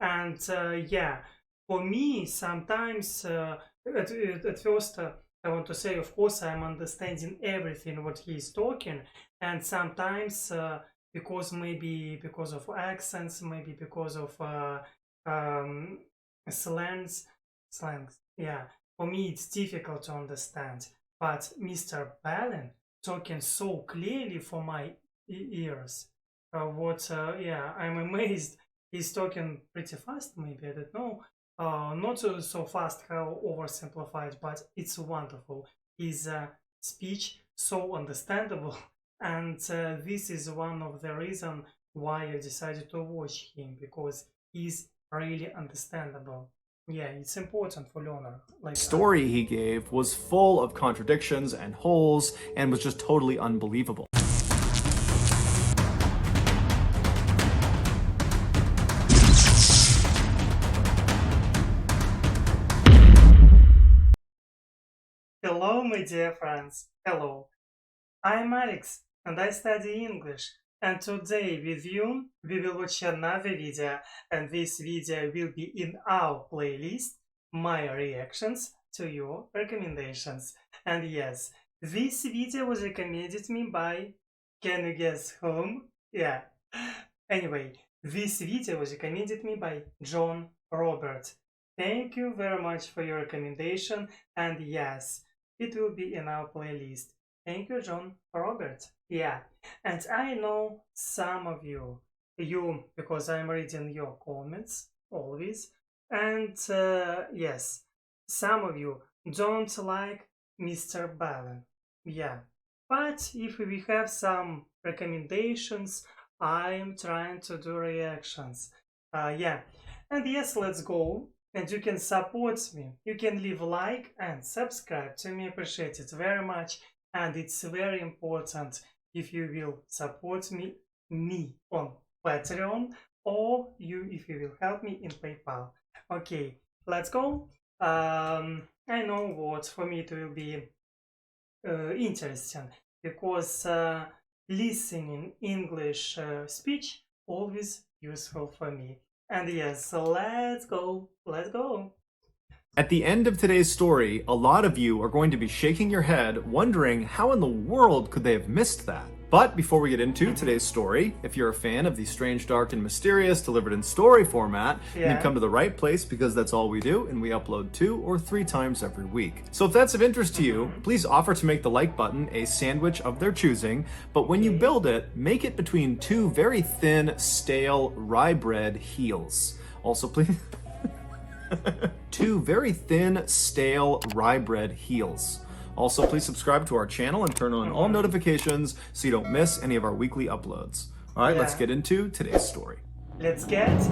And yeah, for me, sometimes at first I want to say, of course, I'm understanding everything what he is talking, and sometimes because maybe because of accents, maybe because of um, slangs. Yeah, for me it's difficult to understand. But Mr. Ballen talking so clearly for my ears. Yeah, I'm amazed. He's talking pretty fast, maybe, I don't know. Not so fast, how oversimplified, but it's wonderful. His speech so understandable, and this is one of the reason why I decided to watch him, because he's really understandable. Yeah, it's important for learner. Like Story he gave was full of contradictions and holes and was just totally unbelievable. Hello, my dear friends. Hello. I'm Alex, and I study English. And today with you, we will watch another video, and this video will be in our playlist, my reactions to your recommendations. And yes, this video was recommended me by, can you guess whom? Yeah. Anyway, this video was recommended me by John Robert. Thank you very much for your recommendation, and yes, it will be in our playlist. Thank you, John Robert. Yeah, and I know some of you, because I'm reading your comments always, and yes, some of you don't like Mr. Ballen. Yeah, but if we have some recommendations, I'm trying to do reactions. Yeah, and yes, let's go. And you can support me. You can leave a like and subscribe to me. Appreciate it very much. And it's very important if you will support me on Patreon, or if you will help me in PayPal. Okay, let's go. I know what for me it will be interesting, because listening English speech always useful for me. And yes, let's go. Let's go. At the end of today's story, a lot of you are going to be shaking your head, wondering how in the world could they have missed that? But before we get into today's story, if you're a fan of the strange, dark, and mysterious delivered in story format, you've come to the right place, because that's all we do, and we upload 2 or 3 times every week. So if that's of interest to you, please offer to make the like button a sandwich of their choosing, but when you build it, make it between 2 very thin, stale, rye bread heels. Also, please... 2 very thin, stale rye bread heels. Also, please subscribe to our channel and turn on all notifications so you don't miss any of our weekly uploads. All right, let's get into today's story. Let's get into.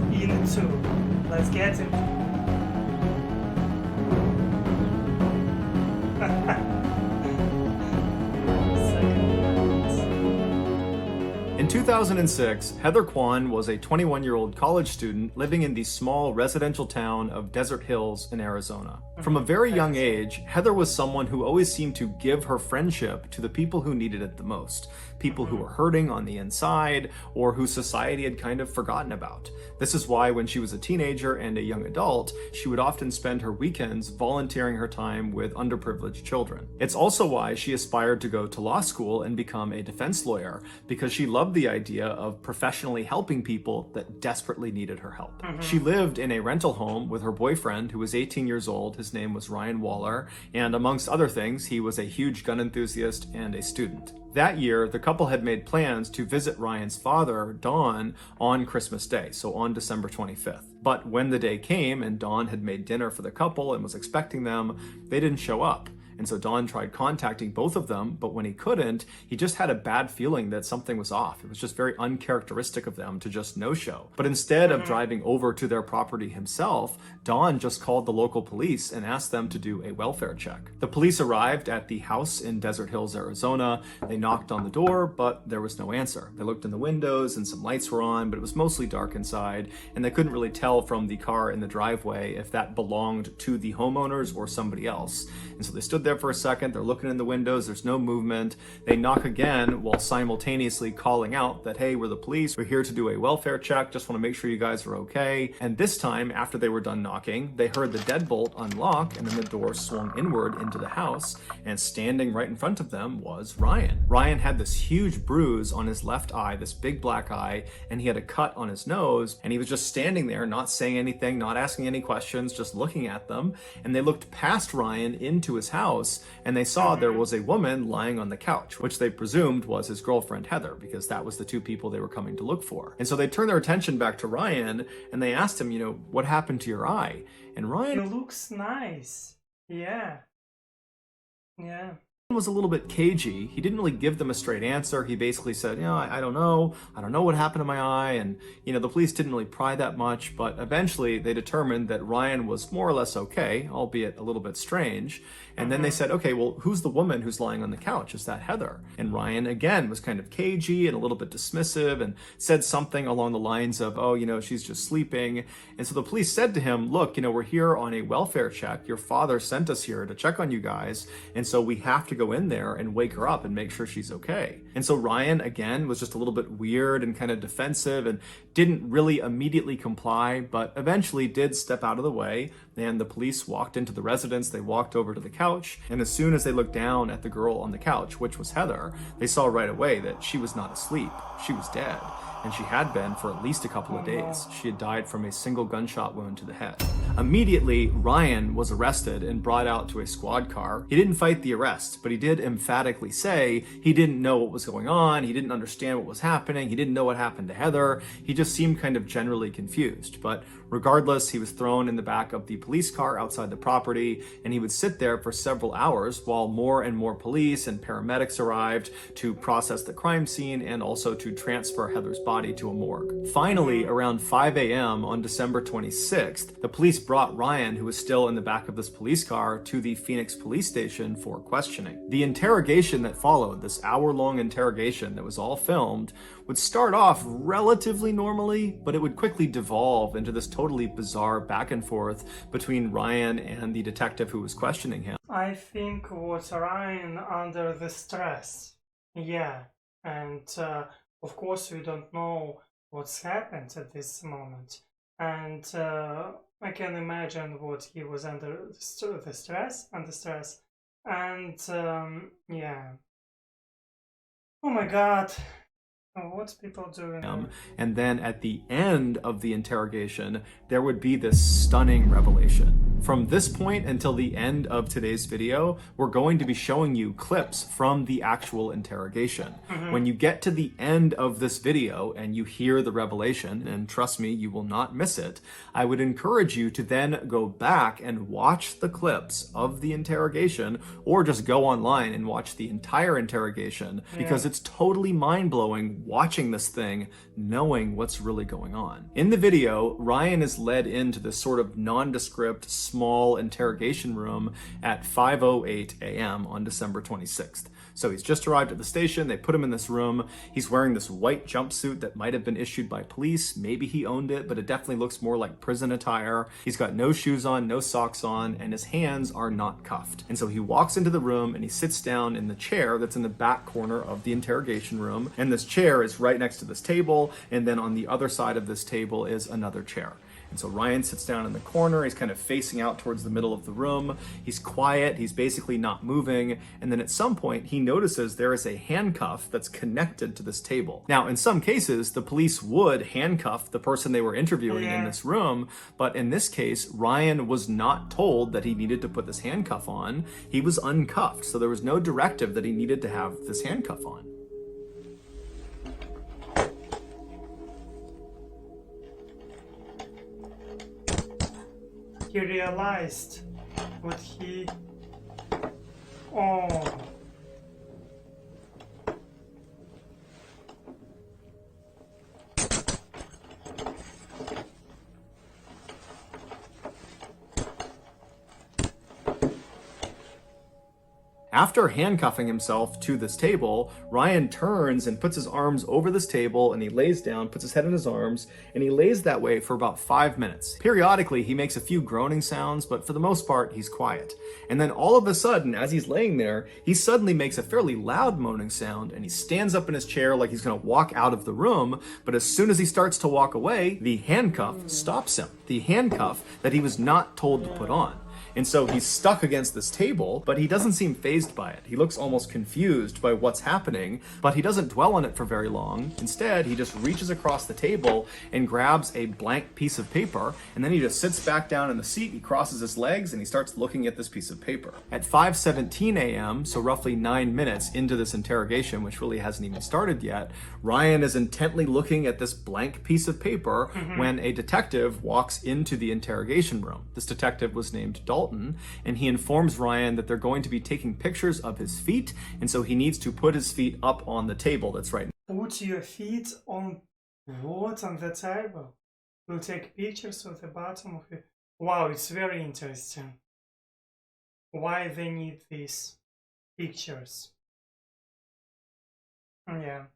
In 2006, Heather Kwan was a 21-year-old college student living in the small residential town of Desert Hills in Arizona. From a very young age, Heather was someone who always seemed to give her friendship to the people who needed it the most, people who were hurting on the inside or who society had kind of forgotten about. This is why when she was a teenager and a young adult, she would often spend her weekends volunteering her time with underprivileged children. It's also why she aspired to go to law school and become a defense lawyer, because she loved the idea of professionally helping people that desperately needed her help. She lived in a rental home with her boyfriend, who was 18 years old. His name was Ryan Waller, and amongst other things, he was a huge gun enthusiast and a student. That year, the couple had made plans to visit Ryan's father, Don, on Christmas Day, so on December 25th. But when the day came and Don had made dinner for the couple and was expecting them, they didn't show up. And so Don tried contacting both of them, but when he couldn't, he just had a bad feeling that something was off. It was just very uncharacteristic of them to just no-show. But instead of driving over to their property himself, Don just called the local police and asked them to do a welfare check. The police arrived at the house in Desert Hills, Arizona. They knocked on the door, but there was no answer. They looked in the windows and some lights were on, but it was mostly dark inside, and they couldn't really tell from the car in the driveway if that belonged to the homeowners or somebody else. And so they stood there there for a second. They're looking in the windows. There's no movement. They knock again while simultaneously calling out that, hey, we're the police. We're here to do a welfare check. Just want to make sure you guys are okay. And this time, after they were done knocking, they heard the deadbolt unlock, and then the door swung inward into the house. And standing right in front of them was Ryan. Ryan had this huge bruise on his left eye, this big black eye, and he had a cut on his nose. And he was just standing there, not saying anything, not asking any questions, just looking at them. And they looked past Ryan into his house, and they saw there was a woman lying on the couch, which they presumed was his girlfriend Heather, because that was the two people they were coming to look for. And so they turned their attention back to Ryan, and they asked him, you know, what happened to your eye? And Ryan It looks nice. Yeah. Yeah. was a little bit cagey. He didn't really give them a straight answer. He basically said, you know, I don't know. I don't know what happened to my eye. And, you know, the police didn't really pry that much, but eventually they determined that Ryan was more or less okay, albeit a little bit strange. And then they said, okay, well, who's the woman who's lying on the couch? Is that Heather? And Ryan, again, was kind of cagey and a little bit dismissive and said something along the lines of, oh, you know, she's just sleeping. And so the police said to him, look, you know, we're here on a welfare check. Your father sent us here to check on you guys. And so we have to go in there and wake her up and make sure she's okay. And so Ryan, again, was just a little bit weird and kind of defensive and didn't really immediately comply, but eventually did step out of the way. And the police walked into the residence. They walked over to the couch. And as soon as they looked down at the girl on the couch, which was Heather, they saw right away that she was not asleep. She was dead. And she had been for at least a couple of days. She had died from a single gunshot wound to the head. Immediately, Ryan was arrested and brought out to a squad car. He didn't fight the arrest, but he did emphatically say he didn't know what was going on. He didn't understand what was happening. He didn't know what happened to Heather. He just seemed kind of generally confused. But regardless, he was thrown in the back of the police car outside the property, and he would sit there for several hours while more and more police and paramedics arrived to process the crime scene and also to transfer Heather's body to a morgue. Finally, around 5 a.m. on December 26th, the police brought Ryan, who was still in the back of this police car, to the Phoenix police station for questioning. The interrogation that followed, this hour-long interrogation that was all filmed, would start off relatively normally, but it would quickly devolve into this totally bizarre back and forth between Ryan and the detective who was questioning him. I think was Ryan under the stress. Yeah. And of course we don't know what's happened at this moment. And I can imagine what he was under the stress. And yeah. Oh my God. What's people doing? And then at the end of the interrogation, there would be this stunning revelation. From this point until the end of today's video, we're going to be showing you clips from the actual interrogation. When you get to the end of this video and you hear the revelation, and trust me, you will not miss it, I would encourage you to then go back and watch the clips of the interrogation, or just go online and watch the entire interrogation, because it's totally mind-blowing watching this thing, knowing what's really going on. In the video, Ryan is led into this sort of nondescript, small interrogation room at 5:08 a.m. on December 26th. So he's just arrived at the station, they put him in this room, he's wearing this white jumpsuit that might have been issued by police, maybe he owned it, but it definitely looks more like prison attire. He's got no shoes on, no socks on, and his hands are not cuffed. And so he walks into the room and he sits down in the chair that's in the back corner of the interrogation room, and this chair is right next to this table, and then on the other side of this table is another chair. And so Ryan sits down in the corner, he's kind of facing out towards the middle of the room, he's quiet, he's basically not moving, and then at some point he notices there is a handcuff that's connected to this table. Now, in some cases, the police would handcuff the person they were interviewing in this room, but in this case, Ryan was not told that he needed to put this handcuff on. He was uncuffed, so there was no directive that he needed to have this handcuff on. He realized what he... Oh. After handcuffing himself to this table, Ryan turns and puts his arms over this table and he lays down, puts his head in his arms, and he lays that way for about 5 minutes. Periodically, he makes a few groaning sounds, but for the most part, he's quiet. And then all of a sudden, as he's laying there, he suddenly makes a fairly loud moaning sound and he stands up in his chair like he's going to walk out of the room. But as soon as he starts to walk away, the handcuff stops him. The handcuff that he was not told to put on. And so he's stuck against this table, but he doesn't seem fazed by it. He looks almost confused by what's happening, but he doesn't dwell on it for very long. Instead, he just reaches across the table and grabs a blank piece of paper, and then he just sits back down in the seat, he crosses his legs, and he starts looking at this piece of paper. At 5:17 a.m., so roughly 9 minutes into this interrogation, which really hasn't even started yet, Ryan is intently looking at this blank piece of paper when a detective walks into the interrogation room. This detective was named Dalton, and he informs Ryan that they're going to be taking pictures of his feet, and so he needs to put his feet up on the table that's right. Put your feet on what? On the table? We'll take pictures of the bottom of it. Wow, it's very interesting. Why they need these pictures? Yeah.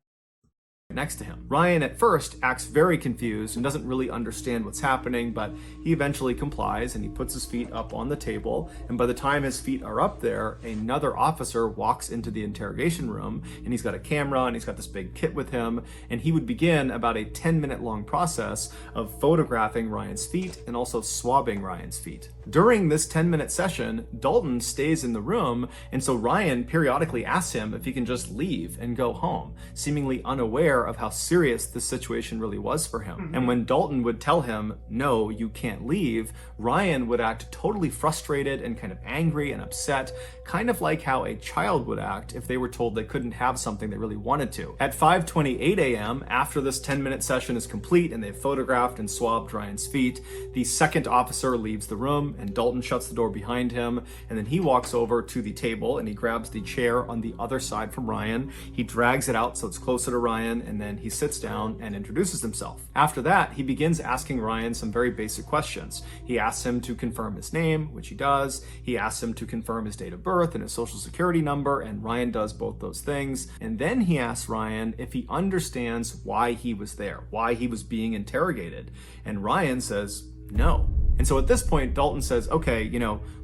Next to him. Ryan at first acts very confused and doesn't really understand what's happening, but he eventually complies and he puts his feet up on the table, and by the time his feet are up there, another officer walks into the interrogation room, and he's got a camera and he's got this big kit with him, and he would begin about a 10-minute long process of photographing Ryan's feet and also swabbing Ryan's feet. During this 10-minute session, Dalton stays in the room, and so Ryan periodically asks him if he can just leave and go home, seemingly unaware of how serious this situation really was for him. And when Dalton would tell him, no, you can't leave, Ryan would act totally frustrated and kind of angry and upset, kind of like how a child would act if they were told they couldn't have something they really wanted to. At 5:28 a.m., after this 10-minute session is complete and they've photographed and swabbed Ryan's feet, the second officer leaves the room and Dalton shuts the door behind him, and then he walks over to the table and he grabs the chair on the other side from Ryan. He drags it out so it's closer to Ryan, and then he sits down and introduces himself. After that, he begins asking Ryan some very basic questions. He asks him to confirm his name, which he does. He asks him to confirm his date of birth and his social security number, and Ryan does both those things. And then he asks Ryan if he understands why he was there, why he was being interrogated. And Ryan says, no. And so at this point, Dalton says, okay,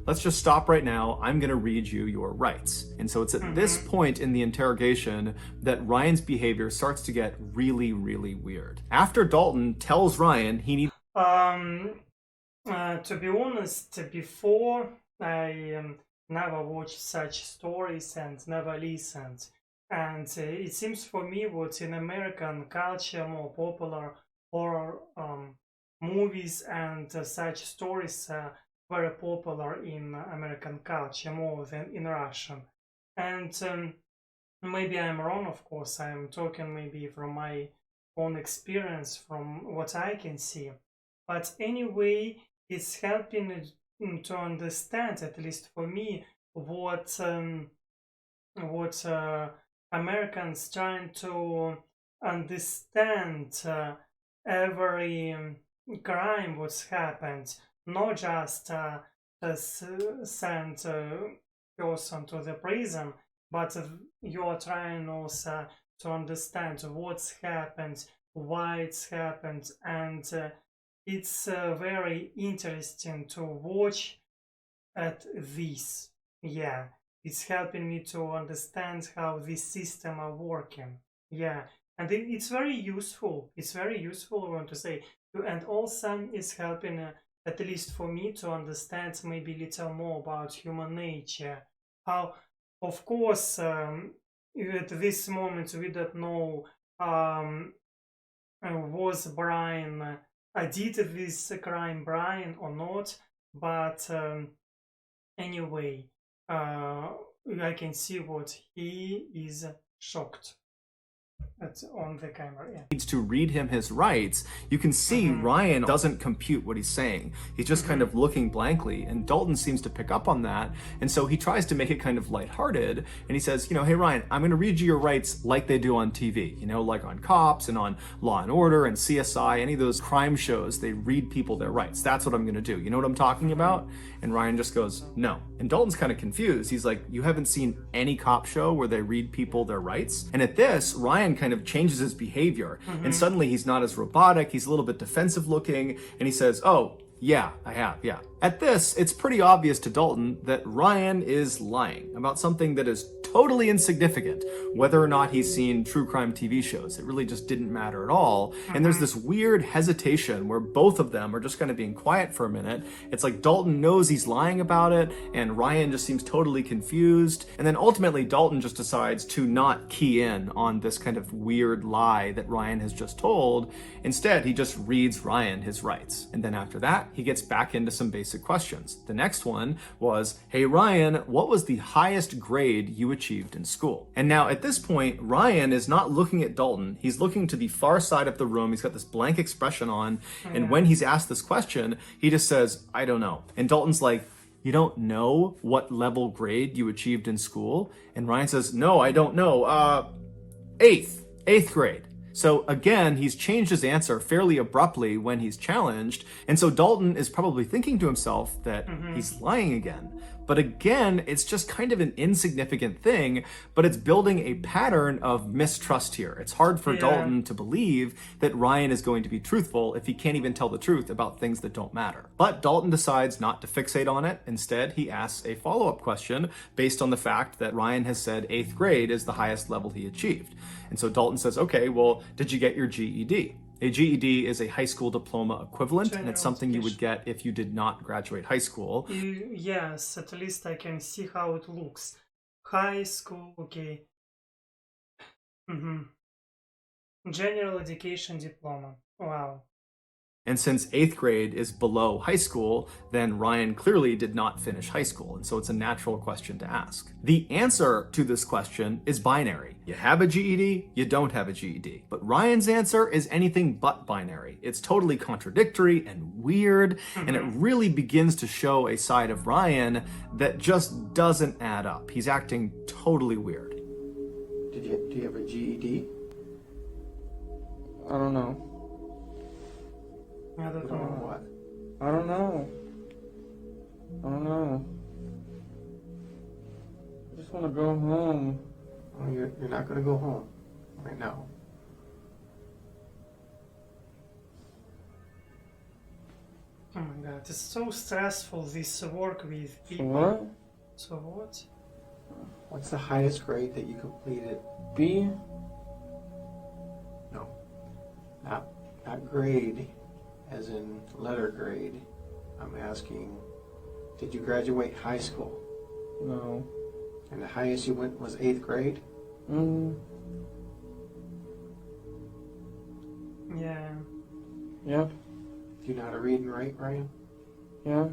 let's just stop right now. I'm going to read you your rights. And so it's at this point in the interrogation that Ryan's behavior starts to get really, really weird. After Dalton tells Ryan he needs... To be honest, before I never watched such stories and never listened. And it seems for me what in American culture more popular horror movies and such stories are very popular in American culture more than in Russian. And maybe I'm wrong, of course. I'm talking maybe from my own experience, from what I can see. But anyway, it's helping to understand, at least for me, what Americans trying to understand every crime what's happened, not just send person to the prison, but you're trying also to understand what's happened, why it's happened, and it's very interesting to watch at this. Yeah, it's helping me to understand how this system are working. Yeah, and it's very useful. It's very useful, I want to say. And also it's helping, at least for me, to understand maybe a little more about human nature. How, of course, at this moment we don't know was Brian did this crime Brian or not, but anyway, I can see what he is shocked. It's on the camera, yeah. Needs to read him his rights, you can see Ryan doesn't compute what he's saying. He's just kind of looking blankly, and Dalton seems to pick up on that, and so he tries to make it kind of lighthearted, and he says, hey Ryan, I'm gonna read you your rights like they do on TV, like on Cops and on Law and Order and CSI, any of those crime shows, they read people their rights. That's what I'm gonna do. You know what I'm talking about? And Ryan just goes, no. And Dalton's kind of confused. He's like, you haven't seen any cop show where they read people their rights? And at this, Ryan kind of changes his behavior, and suddenly he's not as robotic, he's a little bit defensive looking, and he says, oh, yeah, I have, yeah. At this, it's pretty obvious to Dalton that Ryan is lying about something that is totally insignificant, whether or not he's seen true crime TV shows. It really just didn't matter at all. And there's this weird hesitation where both of them are just kind of being quiet for a minute. It's like Dalton knows he's lying about it, and Ryan just seems totally confused. And then ultimately, Dalton just decides to not key in on this kind of weird lie that Ryan has just told. Instead, he just reads Ryan his rights. And then after that, he gets back into some basic questions. The next one was, hey Ryan, what was the highest grade you achieved in school? And now at this point, Ryan is not looking at Dalton. He's looking to the far side of the room. He's got this blank expression on. And when he's asked this question, he just says, I don't know. And Dalton's like, you don't know what level grade you achieved in school? And Ryan says, no, I don't know. Eighth grade. So again, he's changed his answer fairly abruptly when he's challenged. And so Dalton is probably thinking to himself that he's lying again. But again, it's just kind of an insignificant thing, but it's building a pattern of mistrust here. It's hard for Dalton to believe that Ryan is going to be truthful if he can't even tell the truth about things that don't matter. But Dalton decides not to fixate on it. Instead, he asks a follow-up question based on the fact that Ryan has said 8th grade is the highest level he achieved. And so Dalton says, okay, well, did you get your GED? A GED is a high school diploma equivalent, and it's something you would get if you did not graduate high school. Yes, at least I can see how it looks. High school, okay. General education diploma. Wow. And since 8th grade is below high school, then Ryan clearly did not finish high school, and so it's a natural question to ask. The answer to this question is binary. You have a GED, you don't have a GED. But Ryan's answer is anything but binary. It's totally contradictory and weird, and it really begins to show a side of Ryan that just doesn't add up. He's acting totally weird. Do you have a GED? I don't know. I don't know what. I don't know. I don't know. I just want to go home. Oh, you're not going to go home right now. Oh my god, it's so stressful, this work with people. What? So what? What's the highest grade that you completed? B? No. Not grade as in letter grade. I'm asking, did you graduate high school? No. And the highest you went was 8th grade? Yeah. Yep. Do you know how to read and write, Ryan? Yeah.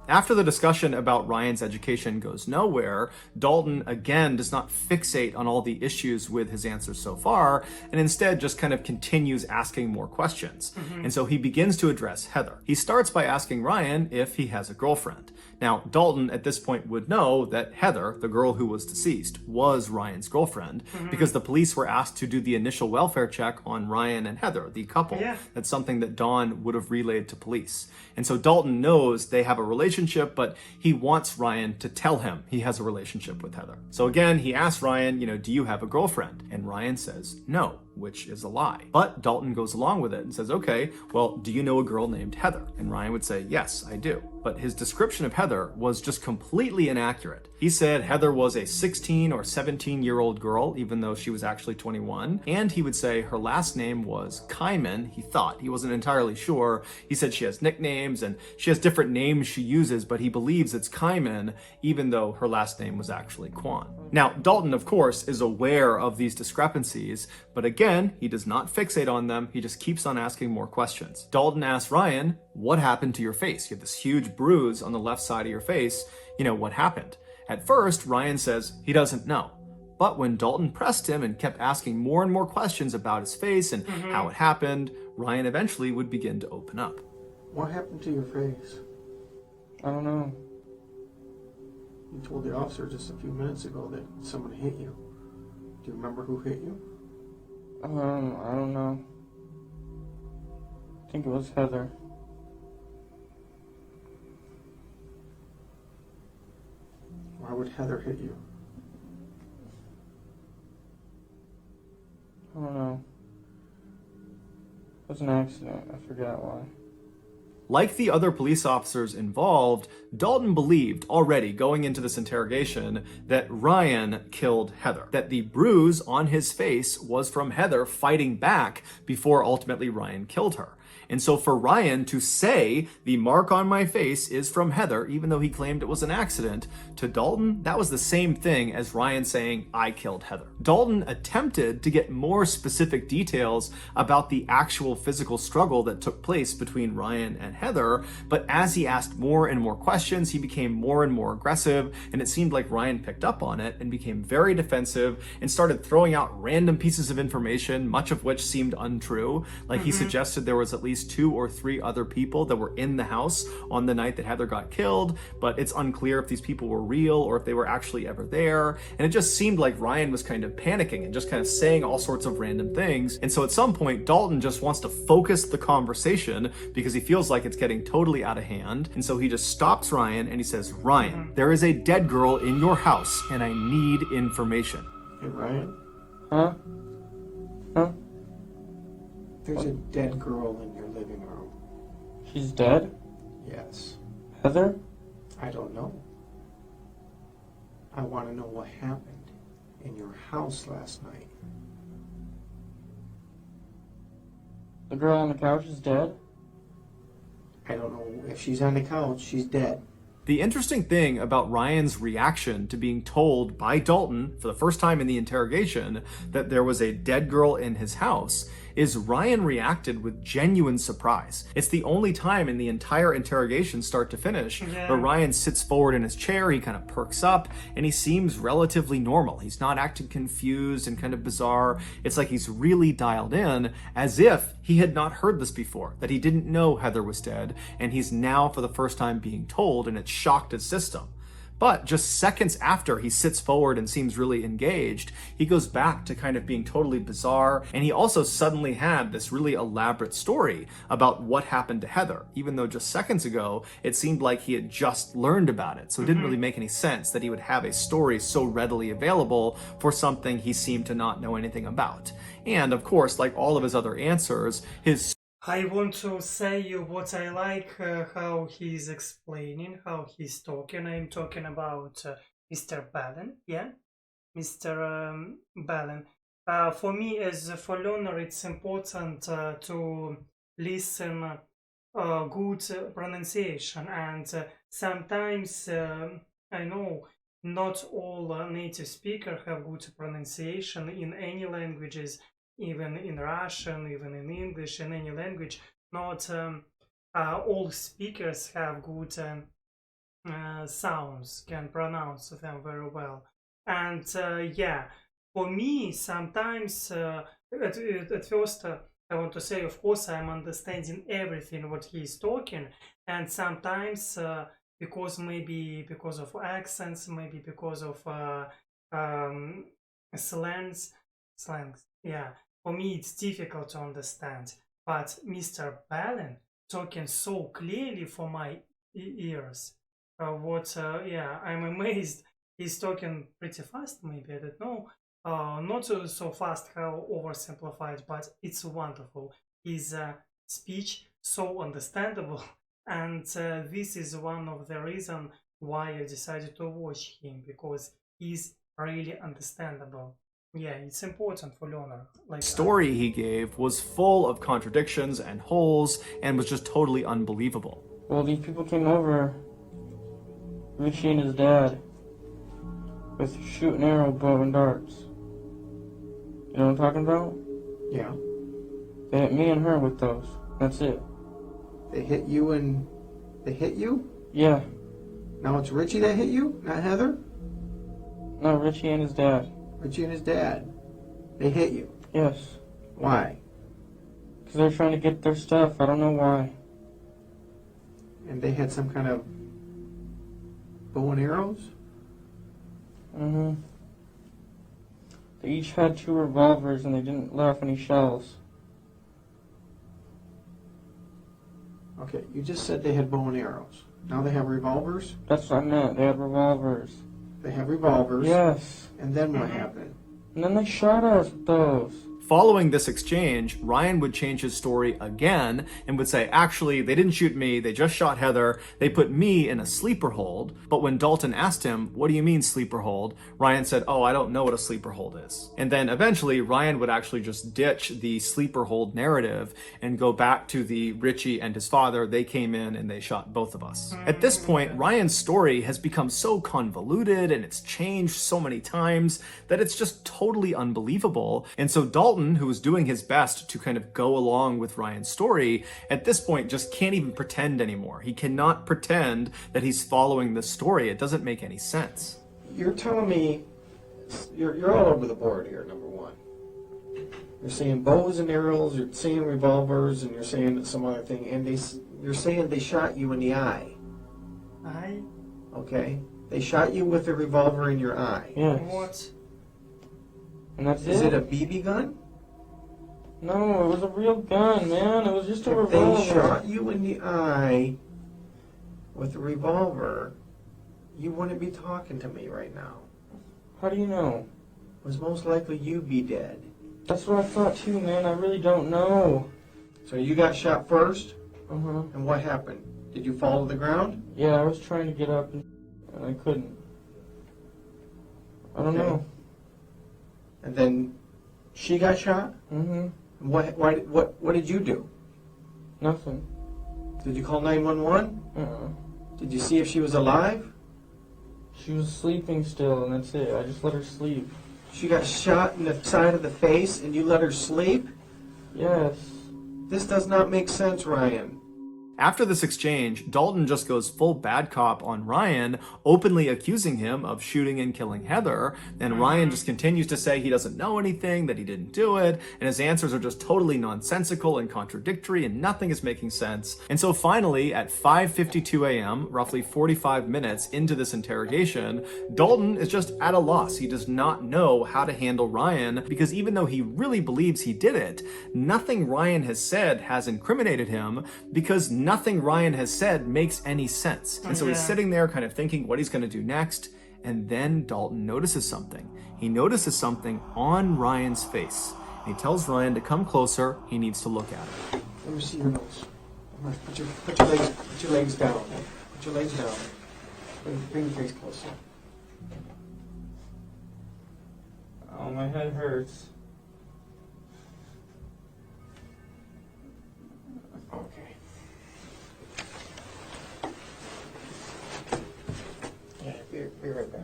After the discussion about Ryan's education goes nowhere, Dalton again does not fixate on all the issues with his answers so far, and instead just kind of continues asking more questions. And so he begins to address Heather. He starts by asking Ryan if he has a girlfriend. Now, Dalton at this point would know that Heather, the girl who was deceased, was Ryan's girlfriend because the police were asked to do the initial welfare check on Ryan and Heather, the couple. Yeah. That's something that Dawn would have relayed to police. And so Dalton knows they have a relationship, but he wants Ryan to tell him he has a relationship with Heather. So again, he asks Ryan, do you have a girlfriend? And Ryan says no, which is a lie. But Dalton goes along with it and says, okay, well, do you know a girl named Heather? And Ryan would say, yes, I do. But his description of Heather was just completely inaccurate. He said Heather was a 16 or 17-year-old girl, even though she was actually 21. And he would say her last name was Kyman. He thought. He wasn't entirely sure. He said she has nicknames and she has different names she uses, but he believes it's Kyman, even though her last name was actually Kwan. Now, Dalton, of course, is aware of these discrepancies, but again, he does not fixate on them. He just keeps on asking more questions. Dalton asks Ryan, what happened to your face? You have this huge bruise on the left side of your face. What happened? At first, Ryan says he doesn't know. But when Dalton pressed him and kept asking more and more questions about his face and how it happened, Ryan eventually would begin to open up. What happened to your face? I don't know. You told the officer just a few minutes ago that someone hit you. Do you remember who hit you? I don't know. I think it was Heather. Why would Heather hit you? I don't know. It was an accident. I forgot why. Like the other police officers involved, Dalton believed already going into this interrogation that Ryan killed Heather, that the bruise on his face was from Heather fighting back before ultimately Ryan killed her. And so for Ryan to say the mark on my face is from Heather, even though he claimed it was an accident, to Dalton, that was the same thing as Ryan saying, I killed Heather. Dalton attempted to get more specific details about the actual physical struggle that took place between Ryan and Heather, but as he asked more and more questions, he became more and more aggressive, and it seemed like Ryan picked up on it and became very defensive and started throwing out random pieces of information, much of which seemed untrue. Like he suggested there was at least 2 or 3 other people that were in the house on the night that Heather got killed, but it's unclear if these people were real or if they were actually ever there. And it just seemed like Ryan was kind of panicking and just kind of saying all sorts of random things. And so at some point, Dalton just wants to focus the conversation because he feels like it's getting totally out of hand. And so he just stops Ryan and he says, Ryan, there is a dead girl in your house and I need information. Hey, Ryan? Huh? Huh? There's a dead girl in your living room. She's dead? Yes. Heather? I don't know. I want to know what happened in your house last night. The girl on the couch is dead? I don't know if she's on the couch. She's dead. The interesting thing about Ryan's reaction to being told by Dalton for the first time in the interrogation that there was a dead girl in his house is Ryan reacted with genuine surprise. It's the only time in the entire interrogation, start to finish, where Ryan sits forward in his chair, he kind of perks up, and he seems relatively normal. He's not acting confused and kind of bizarre. It's like he's really dialed in, as if he had not heard this before, that he didn't know Heather was dead, and he's now for the first time being told, and it shocked his system. But just seconds after he sits forward and seems really engaged, he goes back to kind of being totally bizarre, and he also suddenly had this really elaborate story about what happened to Heather, even though just seconds ago it seemed like he had just learned about it. So it didn't really make any sense that he would have a story so readily available for something he seemed to not know anything about. And of course, like all of his other answers, his I want to say you what I like, how he's explaining, how he's talking. I'm talking about Mr. Ballen, yeah? Mr. Ballen. For me, as for learner, it's important to listen good pronunciation. And sometimes, I know, not all native speakers have good pronunciation in any languages. Even in Russian, even in English, in any language, not all speakers have good sounds, can pronounce them very well. And yeah, for me, sometimes, at first, I want to say, of course, I'm understanding everything what he's talking, and sometimes, maybe because of accents, maybe because of slangs, yeah, for me it's difficult to understand. But Mr. Ballen talking so clearly for my ears, yeah, I'm amazed. He's talking pretty fast, maybe, I don't know. Not so fast, how oversimplified, but it's wonderful. His speech so understandable, and this is one of the reasons why I decided to watch him, because he's really understandable. Yeah, it's important for learner. Like story he gave was full of contradictions and holes and was just totally unbelievable. Well, these people came over, Richie and his dad, with shoot and arrow, bow and darts. You know what I'm talking about? Yeah. They hit me and her with those. That's it. They hit you and they hit you? Yeah. Now it's Richie that hit you, not Heather? No, Richie and his dad. Richie and his dad. They hit you. Yes. Why? Because they're trying to get their stuff. I don't know why. And they had some kind of bow and arrows? Mm-hmm. They each had 2 revolvers and they didn't let off any shells. Okay, you just said they had bow and arrows. Now they have revolvers? That's what I meant. They had revolvers. They have revolvers. Yes. And then what happened? And then they shot us with those. Following this exchange, Ryan would change his story again and would say, actually, they didn't shoot me, they just shot Heather, they put me in a sleeper hold. But when Dalton asked him, what do you mean sleeper hold? Ryan said, oh, I don't know what a sleeper hold is. And then eventually, Ryan would actually just ditch the sleeper hold narrative and go back to the Richie and his father, they came in and they shot both of us. At this point, Ryan's story has become so convoluted and it's changed so many times that it's just totally unbelievable. And so Dalton, who was doing his best to kind of go along with Ryan's story, at this point just can't even pretend anymore. He cannot pretend that he's following the story. It doesn't make any sense. You're telling me you're all over the board here, number one. You're saying bows and arrows, you're saying revolvers, and you're saying some other thing, and you're saying they shot you in the eye. Eye? Okay? They shot you with a revolver in your eye. Yes. What? And that's Is it a BB gun? No, it was a real gun, man. It was just a If revolver. they shot you in the eye with a revolver, you wouldn't be talking to me right now. How do you know? It was most likely you'd be dead. That's what I thought too, man. I really don't know. So you got shot first, Uh-huh. and what happened? Did you fall to the ground? Yeah, I was trying to get up and I couldn't. I don't Okay. know. And then she got shot? Mm-hmm. What did you do? Nothing. Did you call 911? Uh-uh. Did you see if she was alive? She was sleeping still, and that's it. I just let her sleep. She got shot in the side of the face and you let her sleep? Yes. This does not make sense, Ryan. After this exchange, Dalton just goes full bad cop on Ryan, openly accusing him of shooting and killing Heather, and Ryan just continues to say he doesn't know anything, that he didn't do it, and his answers are just totally nonsensical and contradictory, and nothing is making sense. And so finally, at 5:52 a.m., roughly 45 minutes into this interrogation, Dalton is just at a loss. He does not know how to handle Ryan, because even though he really believes he did it, nothing Ryan has said has incriminated him, because nothing Ryan has said makes any sense. And so he's sitting there kind of thinking what he's going to do next, and then Dalton notices something. He notices something on Ryan's face. And he tells Ryan to come closer. He needs to look at it. Let me see your nose. Put your legs down. Put your legs down. Bring your face closer. Oh, my head hurts. Okay. Yeah, be right back.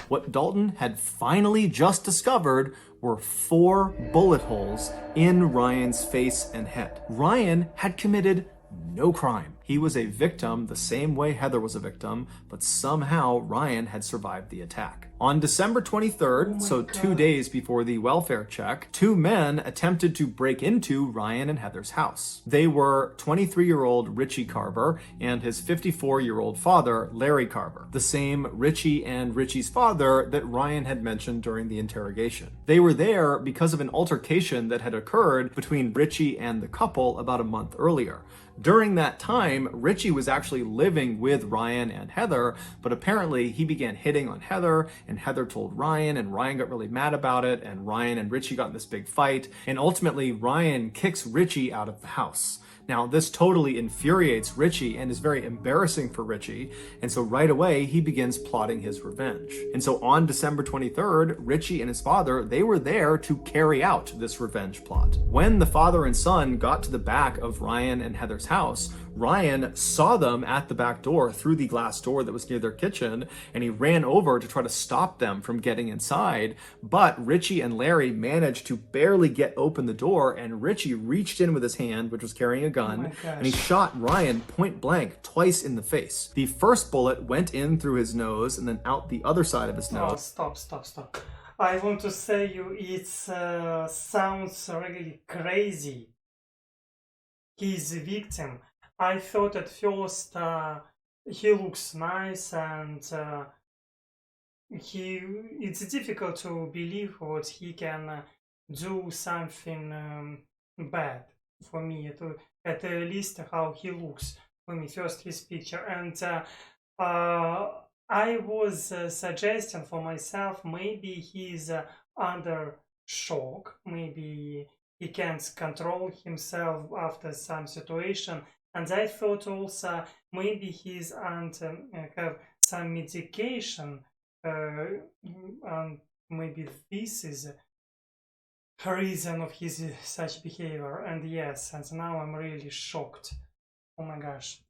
What Dalton had finally just discovered were 4 bullet holes in Ryan's face and head. Ryan had committed no crime. He was a victim the same way Heather was a victim, but somehow Ryan had survived the attack. On December 23rd, so 2 days before the welfare check, 2 men attempted to break into Ryan and Heather's house. They were 23-year-old Richie Carver and his 54-year-old father, Larry Carver, the same Richie and Richie's father that Ryan had mentioned during the interrogation. They were there because of an altercation that had occurred between Richie and the couple about a month earlier. During that time, Richie was actually living with Ryan and Heather, but apparently he began hitting on Heather, and Heather told Ryan, and Ryan got really mad about it, and Ryan and Richie got in this big fight, and ultimately Ryan kicks Richie out of the house. Now, this totally infuriates Richie and is very embarrassing for Richie, and so right away, he begins plotting his revenge. And so on December 23rd, Richie and his father, they were there to carry out this revenge plot. When the father and son got to the back of Ryan and Heather's house, Ryan Ryan saw them at the back door through the glass door that was near their kitchen, and he ran over to try to stop them from getting inside. But Richie and Larry managed to barely get open the door, and Richie reached in with his hand, which was carrying a gun, and he shot Ryan point blank twice in the face. The first bullet went in through his nose and then out the other side of his nose. Oh, stop. I want to say you, it sounds really crazy. He's a victim. I thought at first he looks nice and it's difficult to believe what he can do something bad for me, at least how he looks for me, first his picture. And I was suggesting for myself, maybe he's under shock, maybe he can't control himself after some situation. And I thought also maybe he's under have some medication, and maybe this is a reason of his such behavior. And yes, and now I'm really shocked. Oh my gosh.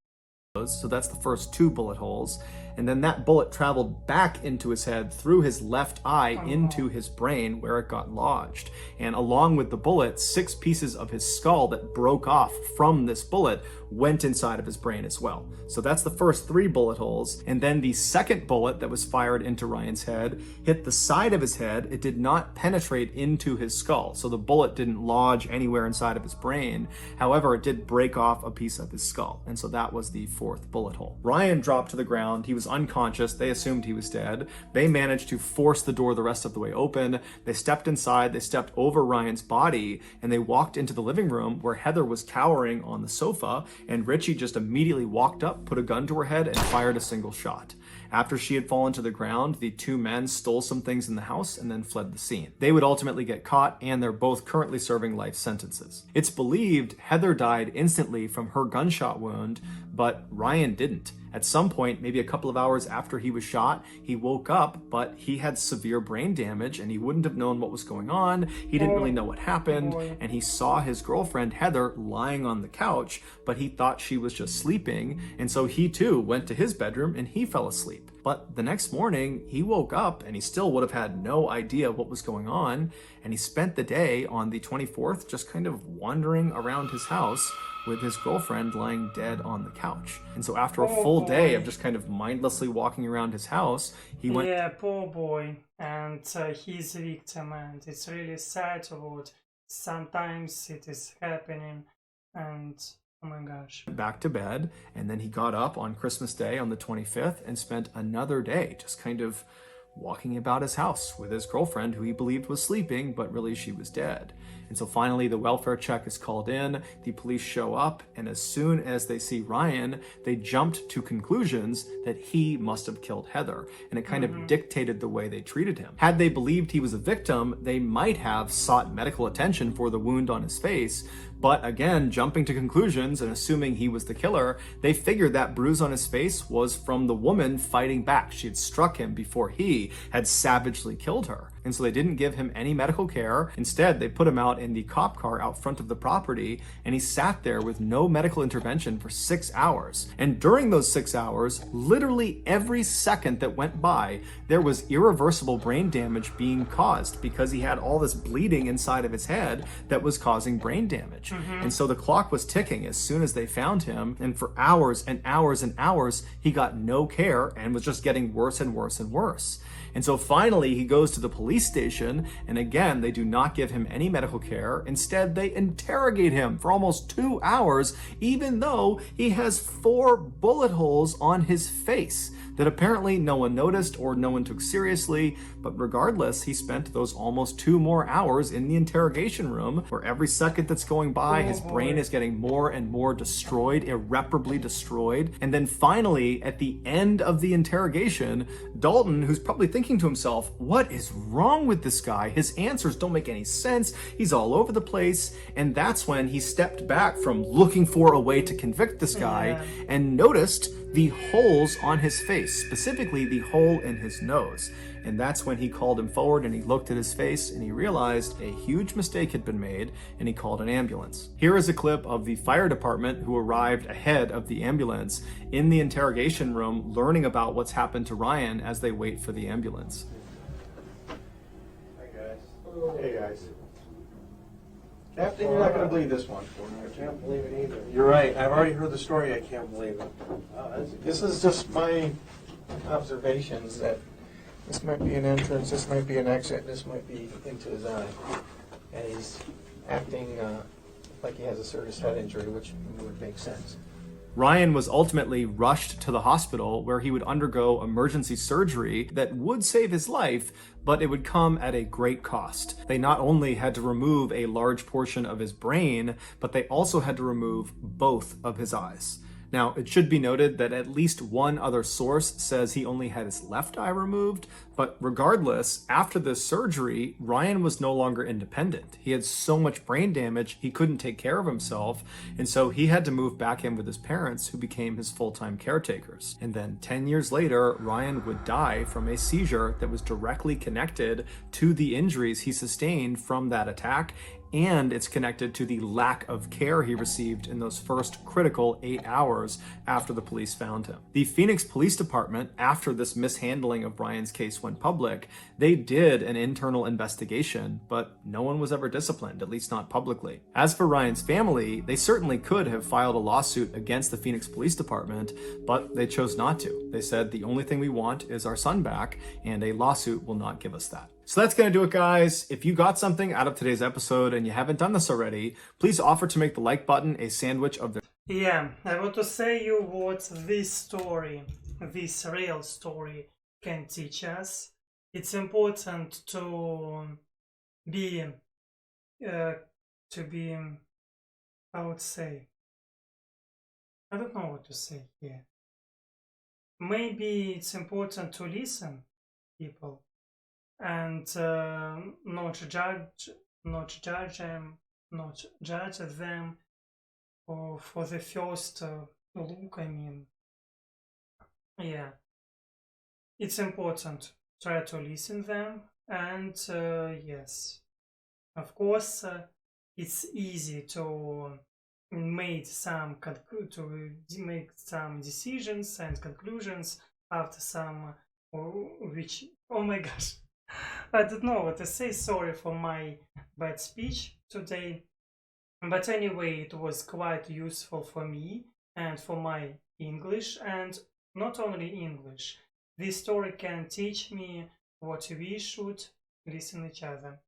So that's the first 2 bullet holes, and then that bullet traveled back into his head through his left eye into his brain, where it got lodged. And along with the bullet, 6 pieces of his skull that broke off from this bullet went inside of his brain as well. So that's the first 3 bullet holes. And then the second bullet that was fired into Ryan's head hit the side of his head. It did not penetrate into his skull, so the bullet didn't lodge anywhere inside of his brain. However, it did break off a piece of his skull, and so that was the 4th bullet hole. Ryan dropped to the ground. He was unconscious. They assumed he was dead. They managed to force the door the rest of the way open. They stepped inside. They stepped over Ryan's body, and they walked into the living room where Heather was cowering on the sofa, and Richie just immediately walked up, put a gun to her head, and fired a single shot. After she had fallen to the ground, the 2 men stole some things in the house and then fled the scene. They would ultimately get caught, and they're both currently serving life sentences. It's believed Heather died instantly from her gunshot wound, but Ryan didn't. At some point, maybe a couple of hours after he was shot, he woke up, but he had severe brain damage and he wouldn't have known what was going on. He didn't really know what happened, and he saw his girlfriend Heather lying on the couch, but he thought she was just sleeping, and so he too went to his bedroom and he fell asleep. But the next morning, he woke up and he still would have had no idea what was going on, and he spent the day on the 24th just kind of wandering around his house with his girlfriend lying dead on the couch. And so after a full day of just kind of mindlessly walking around his house, he went... Yeah, poor boy. And he's a victim, and it's really sad what sometimes it is happening, and oh my gosh. Back to bed, and then he got up on Christmas Day on the 25th and spent another day just kind of walking about his house with his girlfriend, who he believed was sleeping, but really she was dead. And so finally the welfare check is called in, the police show up, and as soon as they see Ryan, they jumped to conclusions that he must have killed Heather, and it kind of dictated the way they treated him. Had they believed he was a victim, they might have sought medical attention for the wound on his face, but again, jumping to conclusions and assuming he was the killer, they figured that bruise on his face was from the woman fighting back. She had struck him before he had savagely killed her. And so they didn't give him any medical care. Instead, they put him out in the cop car out front of the property, and he sat there with no medical intervention for 6 hours. And during those 6 hours, literally every second that went by, there was irreversible brain damage being caused because he had all this bleeding inside of his head that was causing brain damage. And so the clock was ticking as soon as they found him, and for hours and hours and hours, he got no care and was just getting worse and worse and worse. And so finally he goes to the police station, and again, they do not give him any medical care. Instead, they interrogate him for almost 2 hours, even though he has 4 bullet holes on his face that apparently no one noticed or no one took seriously. But regardless, he spent those almost 2 more hours in the interrogation room, where every second that's going by, his brain is getting more and more destroyed, irreparably destroyed. And then finally, at the end of the interrogation, Dalton, who's probably thinking to himself, what is wrong with this guy? His answers don't make any sense. He's all over the place. And that's when he stepped back from looking for a way to convict this guy and noticed the holes on his face, specifically the hole in his nose. And that's when he called him forward and he looked at his face and he realized a huge mistake had been made and he called an ambulance. Here is a clip of the fire department who arrived ahead of the ambulance in the interrogation room learning about what's happened to Ryan as they wait for the ambulance. Hi guys. Hey guys. Captain, you're not going to believe this one. I can't believe it either. You're right. I've already heard the story. I can't believe it. This is just my observations that this might be an entrance, this might be an exit, this might be into his eye. And he's acting like he has a serious head injury, which would make sense. Ryan was ultimately rushed to the hospital where he would undergo emergency surgery that would save his life, but it would come at a great cost. They not only had to remove a large portion of his brain, but they also had to remove both of his eyes. Now, it should be noted that at least one other source says he only had his left eye removed, but regardless, after this surgery, Ryan was no longer independent. He had so much brain damage, he couldn't take care of himself, and so he had to move back in with his parents, who became his full-time caretakers. And then 10 years later, Ryan would die from a seizure that was directly connected to the injuries he sustained from that attack, and it's connected to the lack of care he received in those first critical 8 hours after the police found him. The Phoenix Police Department, after this mishandling of Ryan's case went public, they did an internal investigation, but no one was ever disciplined, at least not publicly. As for Ryan's family, they certainly could have filed a lawsuit against the Phoenix Police Department, but they chose not to. They said the only thing we want is our son back, and a lawsuit will not give us that. So that's going to do it, guys. If you got something out of today's episode and you haven't done this already, please offer to make the like button a sandwich of the... Yeah, I want to say you what this story, this real story, can teach us. It's important to be, I would say, I don't know what to say here. Maybe it's important to listen, people, and not judge them for the first look. I mean, yeah, it's important. Try to listen them, and yes, of course, it's easy to make some decisions and conclusions after some which, oh my gosh, I don't know what to say. Sorry for my bad speech today. But anyway, it was quite useful for me and for my English, and not only English. This story can teach me what we should listen to each other,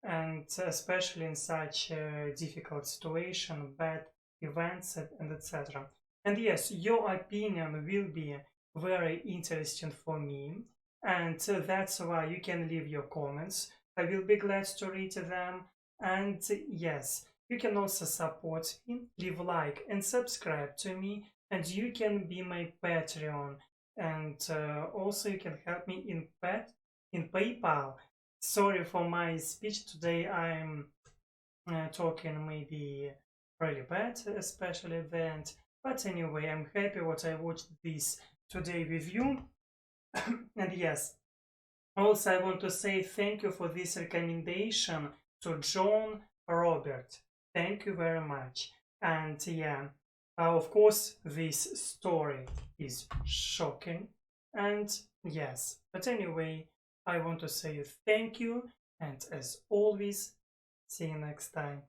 and especially in such a difficult situation, bad events, and etc. And yes, your opinion will be very interesting for me, and that's why you can leave your comments. I will be glad to read them, and yes, you can also support me, leave a like and subscribe to me, and you can be my Patreon, and also you can help me in PayPal. Sorry for my speech today. I'm talking maybe really bad, especially then. But anyway, I'm happy what I watched this today with you. And yes, also I want to say thank you for this recommendation to John Robert. Thank you very much. And yeah, of course, this story is shocking. And yes, but anyway, I want to say thank you. And as always, see you next time.